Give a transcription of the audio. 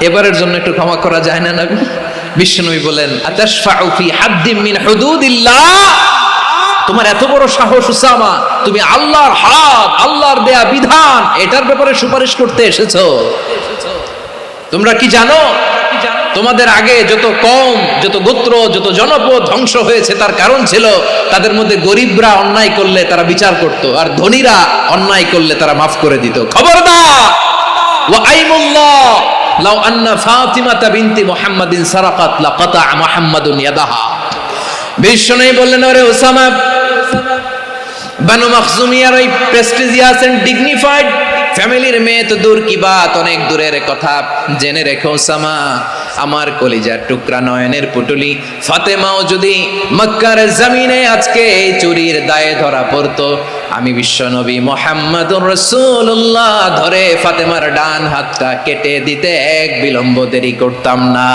এবারের জন্য একটু ক্ষমা করা যায় না নবী? বিশ্বনবী বলেন আতাশফাউ ফি হাদ্দিম মিন হুদুদিল্লাহ, তোমার এত বড় সাহস উসামা, তুমি আল্লাহর হাদ, আল্লাহর দেয়া বিধান, এটার ব্যাপারে সুপারিশ করতে এসেছো? তোমরা কি জানো তোমাদের আগে যত কওম, যত গোত্র, যত জনপদ ধ্বংস হয়েছে তার কারণ ছিল তাদের মধ্যে গরিবরা অন্যায় করলে তারা বিচার করত, আর ধনীরা অন্যায় করলে তারা মাফ করে দিত। খবরদার, ওয়া আইমুল্লাহ লাউ আন্না ফাতিমাতা বিনতি মুহাম্মাদিন সারাকাত লাকাতা মুহাম্মাদুন ইয়াদাহা। বিশ্বনবী বললেন, ওরে ওসামা, বানু মাখজুমিয়ার ওই প্রেস্টিজিয়াস এন্ড ডিগনিফাইড ফ্যামিলির মেয়ে তো দূর কি বাত, অনেক দূরের কথা। জেনে রেখো ওসামা, আমার কলিজার টুকরা নয়নের পুটুলি ফাতেমাও যদি মক্কার জমিনে আজকে এই চুরির দায়ে ধরা পড়তো, আমি বিশ্বনবী মুহাম্মাদুর রাসূলুল্লাহ ধরে ফাতেমার ডান হাতটা কেটে দিতে এক বিলম্ব দেরি করতাম না।